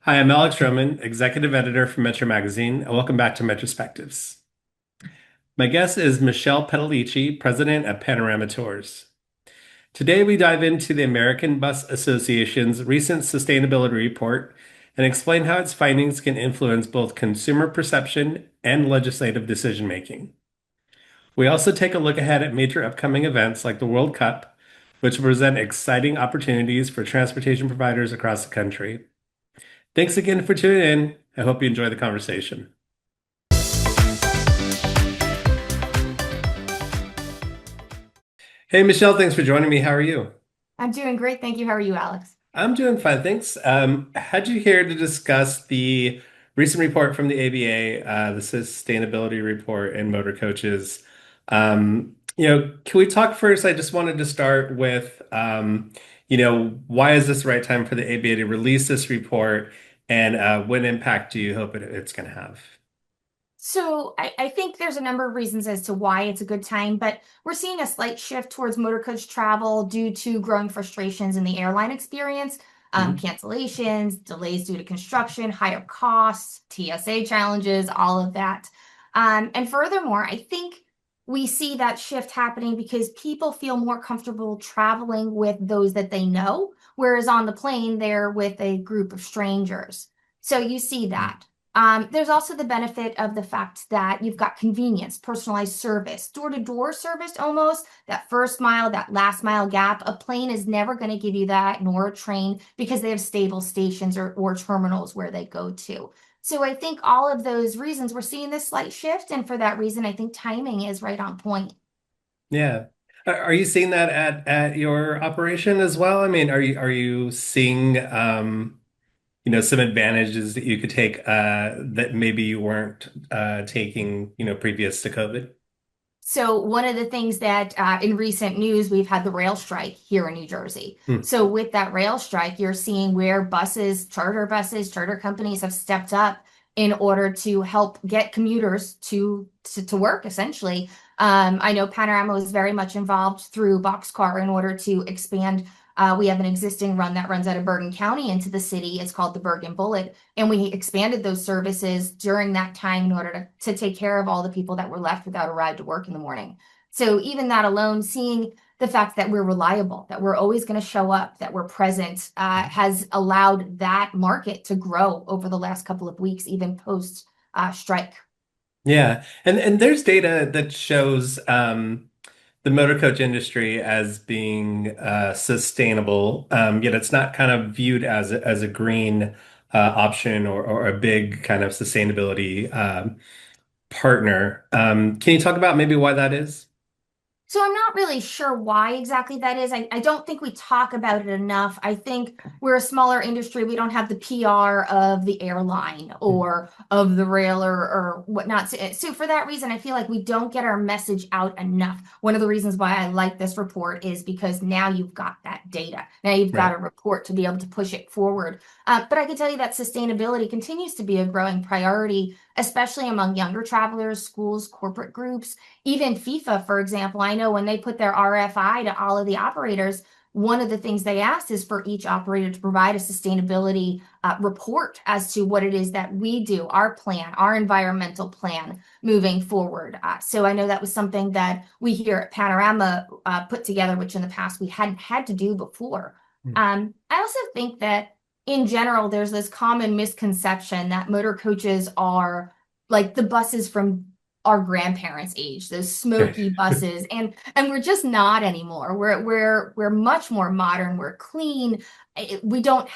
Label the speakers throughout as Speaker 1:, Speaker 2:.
Speaker 1: Hi, I'm Alex Roman, Executive Editor for Metro Magazine, and welcome back to METROspectives. My guest is Michelle Petelicki, President at Panorama Tours. Today, we dive into the American Bus Association's recent sustainability report and explain how its findings can influence both consumer perception and legislative decision-making. We also take a look ahead at major upcoming events like the World Cup, which present exciting opportunities for transportation providers across the country. Thanks again for tuning in. I hope you enjoy the conversation. Hey, Michelle, thanks for joining me. How are you?
Speaker 2: I'm doing great. Thank you. How are you, Alex?
Speaker 1: I'm doing fine, thanks. Had you here to discuss the recent report from the ABA, the sustainability report and motor coaches? Can we talk first? I just wanted to start with, why is this the right time for the ABA to release this report, and what impact do you hope it's going to have?
Speaker 2: So I think there's a number of reasons as to why it's a good time, but we're seeing a slight shift towards motor coach travel due to growing frustrations in the airline experience,
Speaker 1: Mhm.
Speaker 2: cancellations, delays due to construction, higher costs, TSA challenges, all of that. And furthermore, I think we see that shift happening because people feel more comfortable traveling with those that they know, whereas on the plane, they're with a group of strangers. So you see that. There's also the benefit of the fact that you've got convenience, personalized service, door-to-door service almost, that first mile, that last mile gap. A plane is never going to give you that, nor a train, because they have stable stations or terminals where they go to. So I think all of those reasons we're seeing this slight shift, and for that reason, I think timing is right on point.
Speaker 1: Yeah. Are you seeing that at your operation as well? I mean, are you seeing some advantages that you could take that maybe you weren't taking, previous to COVID?
Speaker 2: So one of the things that in recent news, we've had the rail strike here in New Jersey.
Speaker 1: Hmm.
Speaker 2: So with that rail strike, you're seeing where buses, charter companies have stepped up in order to help get commuters to work, essentially. I know Panorama was very much involved through Boxcar in order to expand. We have an existing run that runs out of Bergen County into the city. It's called the Bergen Bullet. And we expanded those services during that time in order to take care of all the people that were left without a ride to work in the morning. So even that alone, seeing the fact that we're reliable, that we're always going to show up, that we're present, has allowed that market to grow over the last couple of weeks, even post strike.
Speaker 1: Yeah. And there's data that shows the motor coach industry as being sustainable, yet it's not kind of viewed as a green option or a big kind of sustainability partner. Can you talk about maybe why that is?
Speaker 2: So I'm not really sure why exactly that is. I don't think we talk about it enough. I think we're a smaller industry. We don't have the PR of the airline or of the rail or whatnot. So for that reason, I feel like we don't get our message out enough. One of the reasons why I like this report is because now you've got that data. Now you've got
Speaker 1: Right.
Speaker 2: a report to be able to push it forward. But I can tell you that sustainability continues to be a growing priority, especially among younger travelers, schools, corporate groups. Even FIFA, for example, I know when they put their RFI to all of the operators, one of the things they asked is for each operator to provide a sustainability report as to what it is that we do, our plan, our environmental plan moving forward. So I know that was something that we here at Panorama put together, which in the past we hadn't had to do before. I also think that in general, there's this common misconception that motor coaches are like the buses from our grandparents' age, those smoky buses, and we're just not anymore. We're much more modern. We're clean. We don't,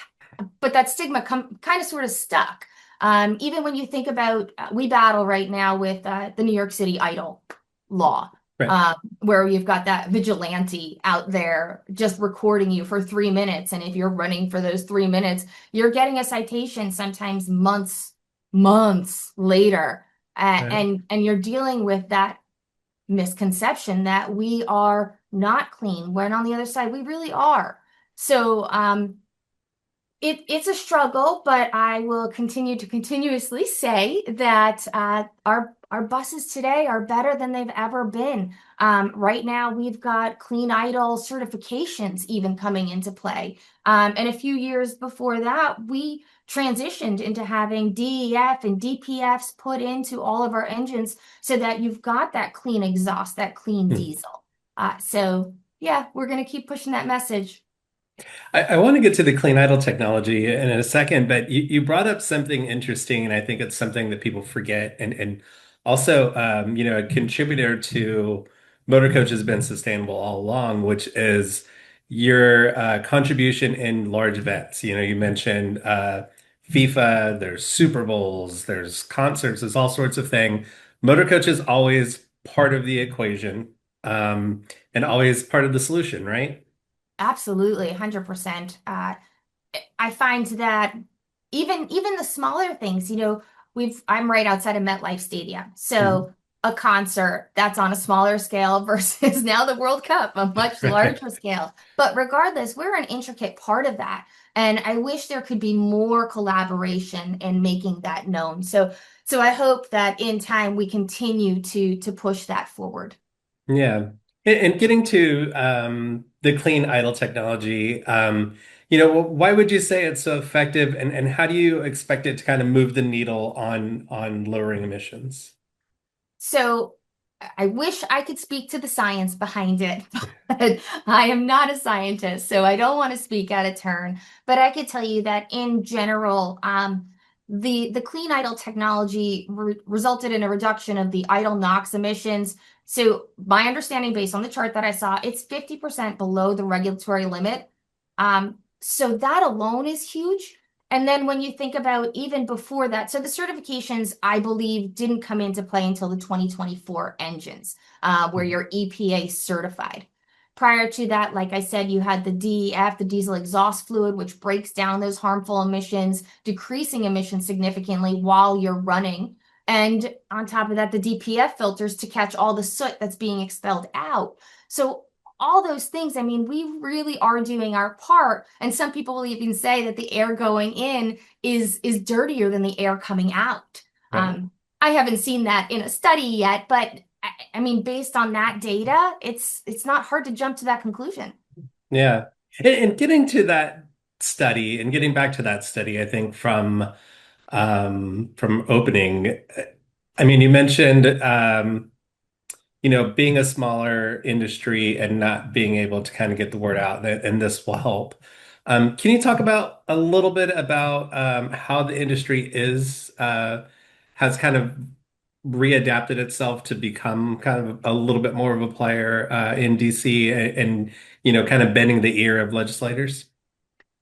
Speaker 2: but that stigma kind of sort of stuck. Even when you think about, we battle right now with the New York City idle law,
Speaker 1: Right.
Speaker 2: um, where you've got that vigilante out there just recording you for 3 minutes, and if you're running for those 3 minutes, you're getting a citation sometimes months later,
Speaker 1: Right.
Speaker 2: and you're dealing with that misconception that we are not clean, when on the other side we really are. So it's a struggle, but I will continue to continuously say that our buses today are better than they've ever been. Right now, we've got clean idle certifications even coming into play. And a few years before that, we transitioned into having DEF and DPFs put into all of our engines so that you've got that clean exhaust, that clean diesel. So yeah, we're going to keep pushing that message.
Speaker 1: I want to get to the clean idle technology in a second, but you brought up something interesting, and I think it's something that people forget. And also, a contributor to Motorcoach has been sustainable all along, which is your contribution in large events. You mentioned FIFA, there's Super Bowls, there's concerts, there's all sorts of things. Motorcoach is always part of the equation, and always part of the solution, right?
Speaker 2: Absolutely, 100%. I find that even the smaller things, I'm right outside of MetLife Stadium.
Speaker 1: Mhm.
Speaker 2: So a concert that's on a smaller scale versus now the World Cup, a much
Speaker 1: Right.
Speaker 2: larger scale. But regardless, we're an intricate part of that. And I wish there could be more collaboration in making that known. So I hope that in time we continue to push that forward.
Speaker 1: Yeah. And getting to the clean idle technology, why would you say it's so effective, and how do you expect it to kind of move the needle on lowering emissions?
Speaker 2: So I wish I could speak to the science behind it, but I am not a scientist, so I don't want to speak out of turn. But I could tell you that in general, the clean idle technology resulted in a reduction of the idle NOx emissions. So my understanding, based on the chart that I saw, it's 50% below the regulatory limit. So that alone is huge. And then when you think about even before that, so the certifications, I believe, didn't come into play until the 2024 engines, where
Speaker 1: Mhm.
Speaker 2: you're EPA certified. Prior to that, like I said, you had the DEF, the diesel exhaust fluid, which breaks down those harmful emissions, decreasing emissions significantly while you're running. And on top of that, the DPF filters to catch all the soot that's being expelled out. So all those things, I mean, we really are doing our part. And some people will even say that the air going in is dirtier than the air coming out.
Speaker 1: Right.
Speaker 2: I haven't seen that in a study yet, but I mean, based on that data, it's not hard to jump to that conclusion.
Speaker 1: Yeah. And getting to that study and getting back to that study, I think from opening, I mean, you mentioned being a smaller industry and not being able to kind of get the word out, and this will help. Can you talk about a little bit about how the industry has kind of readapted itself to become kind of a little bit more of a player in DC, and kind of bending the ear of legislators?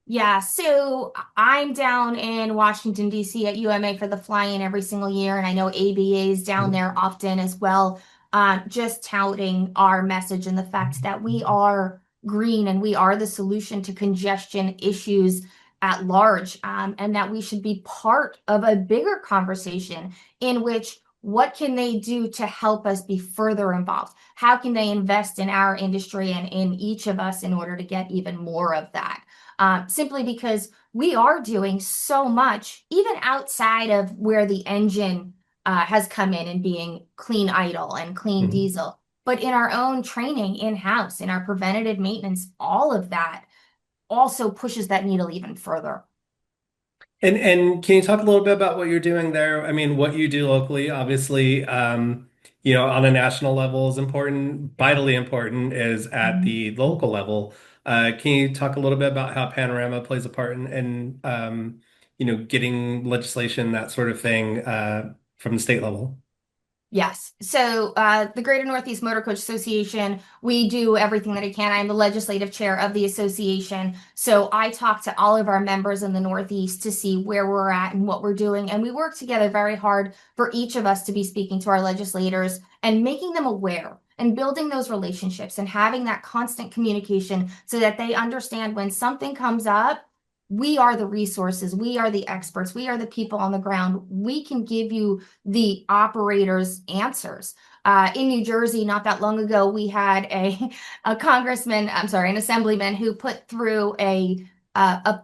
Speaker 2: Yeah, so I'm down in Washington, D.C. at UMA for the fly-in every single year, and I know ABA is down there often as well, just touting our message and the fact that we are green and we are the solution to congestion issues at large, and that we should be part of a bigger conversation in which what can they do to help us be further involved? How can they invest in our industry and in each of us in order to get even more of that? Simply because we are doing so much, even outside of where the engine has come in and being clean idle and clean
Speaker 1: Mhm.
Speaker 2: diesel. But in our own training in-house, in our preventative maintenance, all of that also pushes that needle even further.
Speaker 1: And can you talk a little bit about what you're doing there? I mean, what you do locally, obviously, on a national level is important, vitally important is at
Speaker 2: Mhm.
Speaker 1: the local level. Can you talk a little bit about how Panorama plays a part in getting legislation, that sort of thing, from the state level?
Speaker 2: Yes. So the Greater Northeast Motorcoach Association, we do everything that I can. I'm the legislative chair of the association. So I talk to all of our members in the Northeast to see where we're at and what we're doing. And we work together very hard for each of us to be speaking to our legislators and making them aware and building those relationships and having that constant communication so that they understand when something comes up. We are the resources. We are the experts. We are the people on the ground. We can give you the operators' answers. In New Jersey, not that long ago, we had a congressman, I'm sorry, an assemblyman who put through a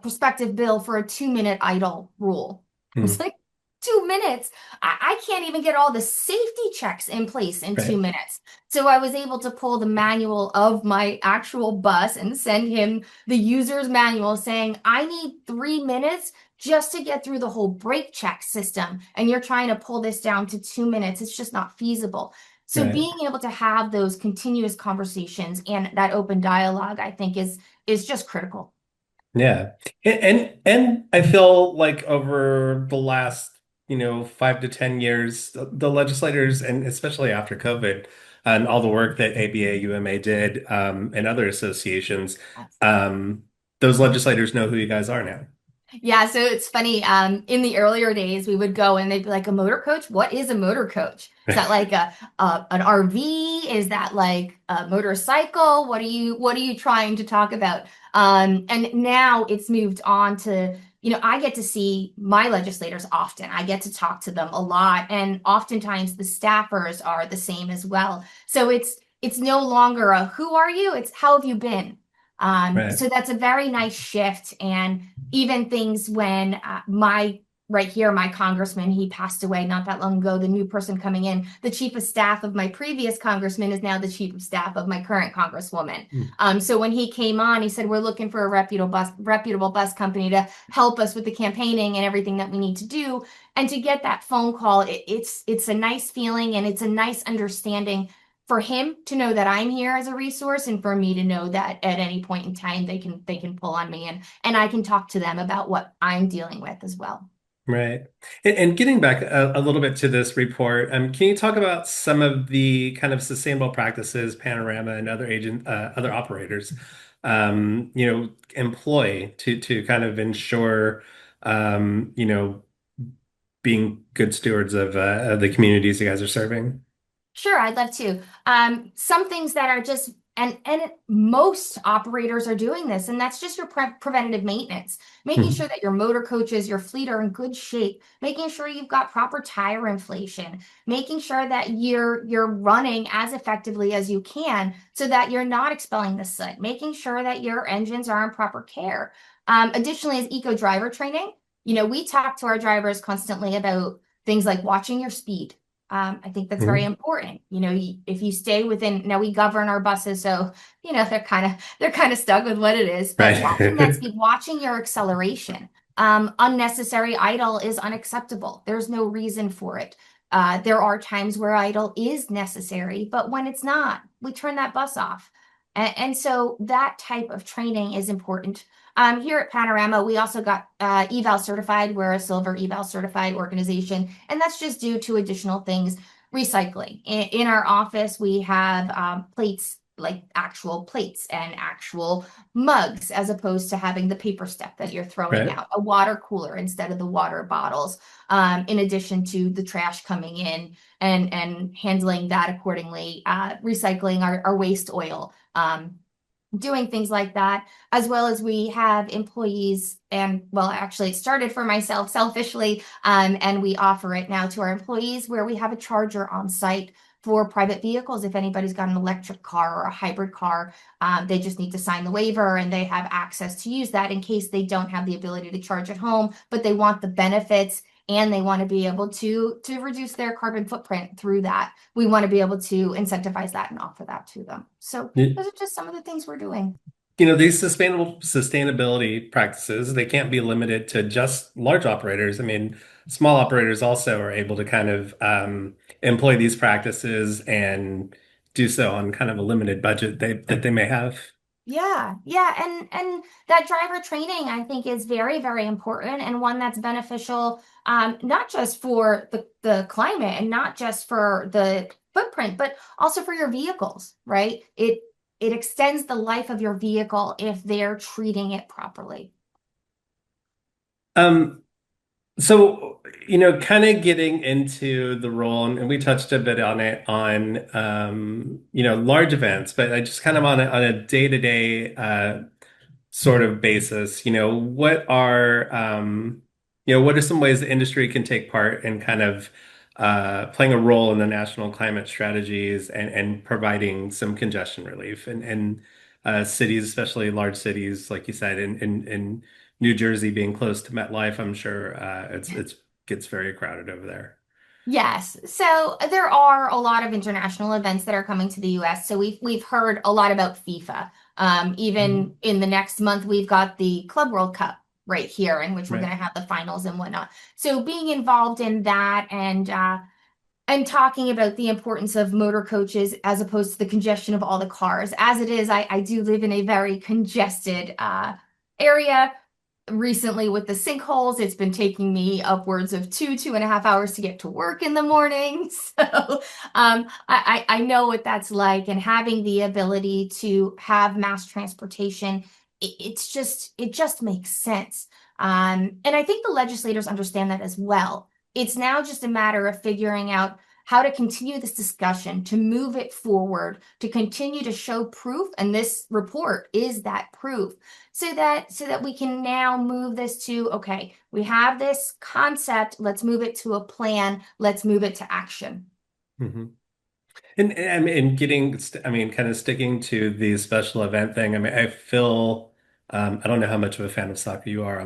Speaker 2: prospective bill for a 2-minute idle rule. I was
Speaker 1: Hmm.
Speaker 2: like, 2 minutes? I can't even get all the safety checks in place in two
Speaker 1: Right.
Speaker 2: minutes. So I was able to pull the manual of my actual bus and send him the user's manual saying, I need 3 minutes just to get through the whole brake check system. And you're trying to pull this down to 2 minutes. It's just not feasible. So
Speaker 1: Right.
Speaker 2: being able to have those continuous conversations and that open dialogue, I think is just critical.
Speaker 1: Yeah. And I feel like over the last, 5 to 10 years, the legislators, and especially after COVID and all the work that ABA, UMA did, and other associations, um, those legislators know who you guys are now.
Speaker 2: Yeah, so it's funny. In the earlier days, we would go and they'd be like, "A motor coach? What is a motor coach? Is that like a an RV? Is that like a motorcycle? What are you trying to talk about?" And now it's moved on to, I get to see my legislators often. I get to talk to them a lot, and oftentimes the staffers are the same as well. So it's no longer a "who are you?" It's "how have you been?"
Speaker 1: Right.
Speaker 2: So that's a very nice shift. And even things when right here, my congressman, he passed away not that long ago. The new person coming in, the chief of staff of my previous congressman, is now the chief of staff of my current congresswoman.
Speaker 1: Mm.
Speaker 2: So when he came on, he said, "We're looking for a reputable bus company to help us with the campaigning and everything that we need to do." And to get that phone call, it's a nice feeling, and it's a nice understanding for him to know that I'm here as a resource, and for me to know that at any point in time they can pull on me, and I can talk to them about what I'm dealing with as well.
Speaker 1: Right. And getting back a little bit to this report, can you talk about some of the kind of sustainable practices Panorama and other operators, employ to kind of ensure, being good stewards of the communities you guys are serving?
Speaker 2: Sure, I'd love to. Some things that are just, most operators are doing this, and that's just your preventative maintenance, making
Speaker 1: Mhm.
Speaker 2: sure that your motor coaches, your fleet are in good shape, making sure you've got proper tire inflation, making sure that you're running as effectively as you can, so that you're not expelling the soot, making sure that your engines are in proper care. Additionally, as eco driver training, we talk to our drivers constantly about things like watching your speed. I think that's very
Speaker 1: Mhm.
Speaker 2: important. If you stay within, now we govern our buses, so they're kind of stuck with what it is. But watching that
Speaker 1: Right.
Speaker 2: speed, watching your acceleration, unnecessary idle is unacceptable. There's no reason for it. There are times where idle is necessary, but when it's not, we turn that bus off. And so that type of training is important. Here at Panorama, we also got eval certified. We're a silver eval certified organization, and that's just due to additional things. Recycling. In our office, we have plates, like actual plates and actual mugs, as opposed to having the paper stuff that you're throwing
Speaker 1: Right.
Speaker 2: out. A water cooler instead of the water bottles. In addition to the trash coming in and handling that accordingly. Recycling our waste oil. Doing things like that, as well as we have employees. And well, actually it started for myself selfishly, and we offer it now to our employees, where we have a charger on site for private vehicles. If anybody's got an electric car or a hybrid car, they just need to sign the waiver, and they have access to use that in case they don't have the ability to charge at home, but they want the benefits, and they want to be able to reduce their carbon footprint through that. We want to be able to incentivize that and offer that to them. So those are just some of the things we're doing.
Speaker 1: These sustainability practices, they can't be limited to just large operators. I mean, small operators also are able to kind of employ these practices and do so on kind of a limited budget that they may have.
Speaker 2: Yeah, yeah, and that driver training, I think, is very, very important, and one that's beneficial, not just for the climate and not just for the footprint, but also for your vehicles, right? It extends the life of your vehicle if they're treating it properly.
Speaker 1: Um, so, kind of getting into the role, and we touched a bit on it on, large events, but I just kind of on a day-to-day sort of basis, what are some ways the industry can take part in kind of playing a role in the national climate strategies and providing some congestion relief and cities, especially large cities, like you said, in New Jersey being close to MetLife, I'm sure it's gets very crowded over there.
Speaker 2: Yes. So there are a lot of international events that are coming to the US. So we've heard a lot about FIFA.
Speaker 1: Mhm.
Speaker 2: Even in the next month, we've got the Club World Cup. right here, in which we're
Speaker 1: Right.
Speaker 2: going to have the finals and whatnot. So being involved in that and talking about the importance of motor coaches as opposed to the congestion of all the cars. As it is, I do live in a very congested area. Recently, with the sinkholes, it's been taking me upwards of 2.5 hours to get to work in the morning. So I know what that's like, and having the ability to have mass transportation, it just makes sense. And I think the legislators understand that as well. It's now just a matter of figuring out how to continue this discussion, to move it forward, to continue to show proof, and this report is that proof, so that we can now move this to, okay, we have this concept, let's move it to a plan, let's move it to action.
Speaker 1: Hmm. And I mean, I mean, kind of sticking to the special event thing. I mean, I feel, I don't know how much of a fan of soccer you are.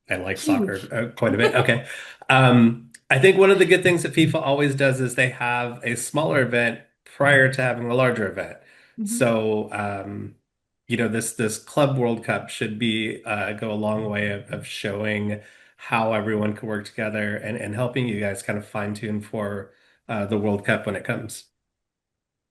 Speaker 1: I like soccer
Speaker 2: Huge.
Speaker 1: quite a bit. Okay. I think one of the good things that FIFA always does is they have a smaller event prior to having a larger event.
Speaker 2: Mhm.
Speaker 1: So, this Club World Cup should be go a long way of showing how everyone can work together and helping you guys kind of fine tune for the World Cup when it comes.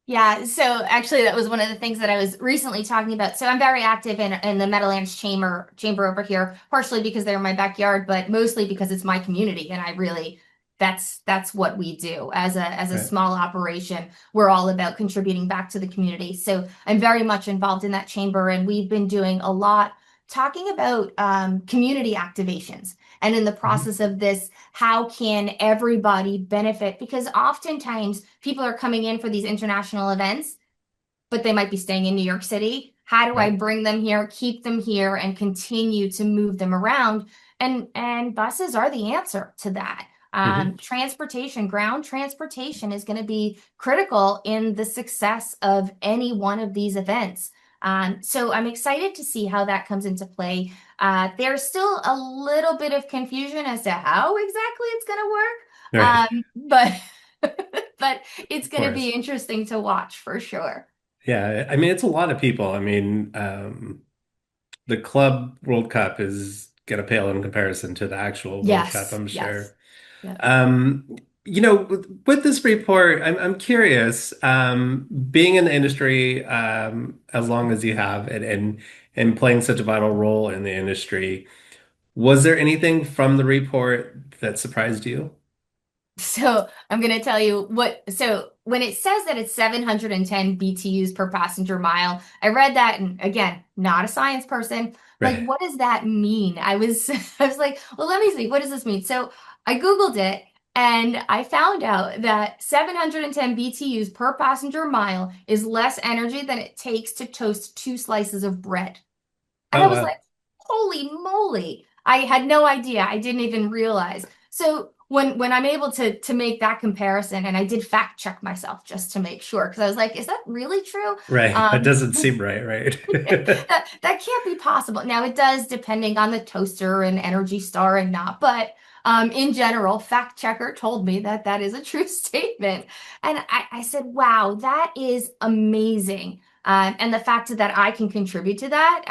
Speaker 2: Yeah, so actually that was one of the things that I was recently talking about. So I'm very active in the Meadowlands chamber over here, partially because they're in my backyard, but mostly because it's my community, and I really that's what we do as a
Speaker 1: Right.
Speaker 2: small operation. We're all about contributing back to the community. So I'm very much involved in that chamber, and we've been doing a lot talking about community activations. And in the
Speaker 1: Mhm.
Speaker 2: process of this, how can everybody benefit? Because oftentimes people are coming in for these international events, but they might be staying in New York City. How do I
Speaker 1: Right.
Speaker 2: bring them here, keep them here, and continue to move them around? And buses are the answer to that.
Speaker 1: Hmm.
Speaker 2: Transportation, ground transportation is going to be critical in the success of any one of these events. So I'm excited to see how that comes into play. There's still a little bit of confusion as to how exactly it's going to work,
Speaker 1: Right.
Speaker 2: but it's
Speaker 1: Of
Speaker 2: going to be
Speaker 1: course.
Speaker 2: interesting to watch for sure.
Speaker 1: Yeah. I mean, it's a lot of people. I mean, the Club World Cup is gonna pale in comparison to the actual World Cup,
Speaker 2: Yes,
Speaker 1: I'm
Speaker 2: yes.
Speaker 1: sure.
Speaker 2: Yeah.
Speaker 1: Um, with this report, I'm curious, being in the industry as long as you have and playing such a vital role in the industry, was there anything from the report that surprised you?
Speaker 2: So I'm going to tell you what. So when it says that it's 710 BTUs per passenger mile, I read that, and again, not a science person. Like,
Speaker 1: Right.
Speaker 2: what does that mean? I was like, well, let me see. What does this mean? So I Googled it, and I found out that 710 BTUs per passenger mile is less energy than it takes to toast two slices of bread. And
Speaker 1: Oh,
Speaker 2: I was
Speaker 1: wow.
Speaker 2: like, holy moly. I had no idea. I didn't even realize. So when I'm able to make that comparison, and I did fact check myself just to make sure, because I was like, is that really true?
Speaker 1: Right. That doesn't
Speaker 2: That
Speaker 1: seem right, right?
Speaker 2: that can't be possible. Now it does, depending on the toaster and Energy Star and not, but in general, fact checker told me that that is a true statement. And I said, wow, that is amazing. And the fact that I can contribute to that,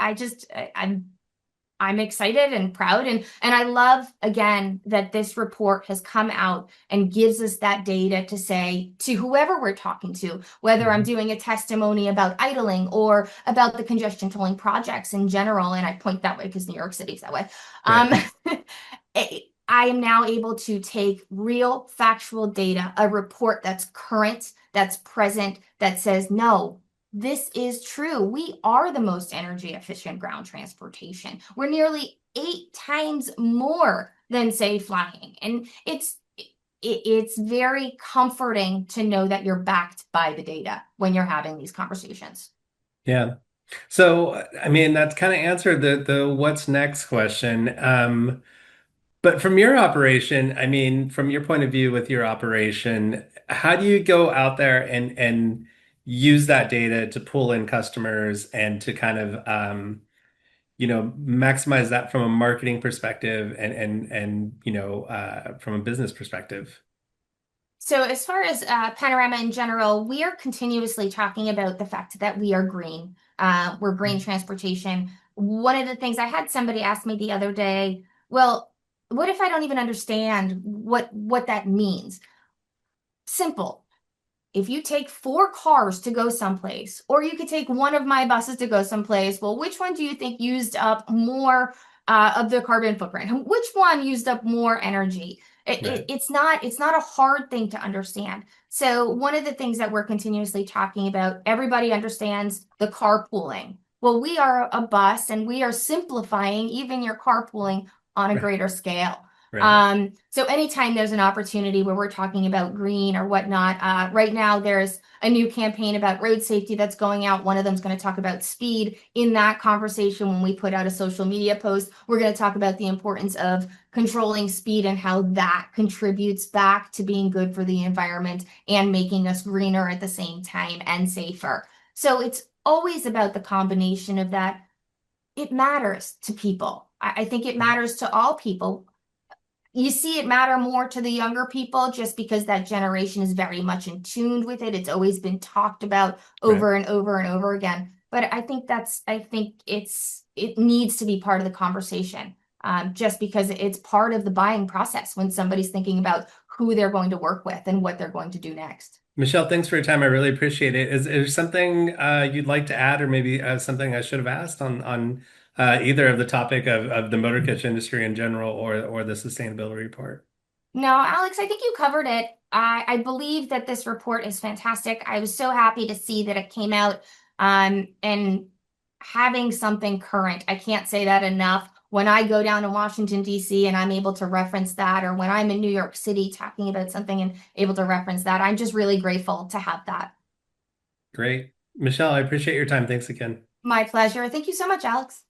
Speaker 2: I'm excited and proud, and I love again that this report has come out and gives us that data to say to whoever we're talking to, whether I'm
Speaker 1: Mhm.
Speaker 2: doing a testimony about idling or about the congestion tolling projects in general, and I point that way because New York City's that way. Um,
Speaker 1: Right.
Speaker 2: I am now able to take real factual data, a report that's current, that's present, that says, no, this is true. We are the most energy efficient ground transportation. We're nearly 8 times more than, say, flying. And it's very comforting to know that you're backed by the data when you're having these conversations.
Speaker 1: Yeah. So, I mean, that's kind of answered the what's next question. But from your operation, I mean, from your point of view with your operation, how do you go out there and use that data to pull in customers and to kind of maximize that from a marketing perspective and from a business perspective?
Speaker 2: So, as far as Panorama in general, we are continuously talking about the fact that we are green. We're green transportation. one of the things I had somebody ask me the other day, well, what if I don't even understand what that means? Simple. If you take four cars to go someplace, or you could take one of my buses to go someplace, well, which one do you think used up more of the carbon footprint? Which one used up more energy?
Speaker 1: Right.
Speaker 2: It's not a hard thing to understand. So one of the things that we're continuously talking about, everybody understands the carpooling. Well, we are a bus and we are simplifying even your carpooling on a
Speaker 1: Right.
Speaker 2: greater scale.
Speaker 1: Right.
Speaker 2: So anytime there's an opportunity where we're talking about green or whatnot, right now there's a new campaign about road safety that's going out. One of them's going to talk about speed. In that conversation, when we put out a social media post, we're going to talk about the importance of controlling speed and how that contributes back to being good for the environment and making us greener at the same time and safer. So it's always about the combination of that. It matters to people. I think it
Speaker 1: Right.
Speaker 2: matters to all people. You see it matter more to the younger people just because that generation is very much in tune with it. It's always been talked about
Speaker 1: Right.
Speaker 2: over and over and over again. But I think it needs to be part of the conversation, just because it's part of the buying process when somebody's thinking about who they're going to work with and what they're going to do next.
Speaker 1: Michelle, thanks for your time. I really appreciate it. Is there something you'd like to add, or maybe something I should have asked on either of the topic of the motor coach industry in general, or the sustainability report?
Speaker 2: No, Alex, I think you covered it. I believe that this report is fantastic. I was so happy to see that it came out, and having something current. I can't say that enough. When I go down to Washington, D.C., and I'm able to reference that, or when I'm in New York City talking about something and able to reference that, I'm just really grateful to have that.
Speaker 1: Great. Michelle, I appreciate your time. Thanks again.
Speaker 2: My pleasure. Thank you so much, Alex.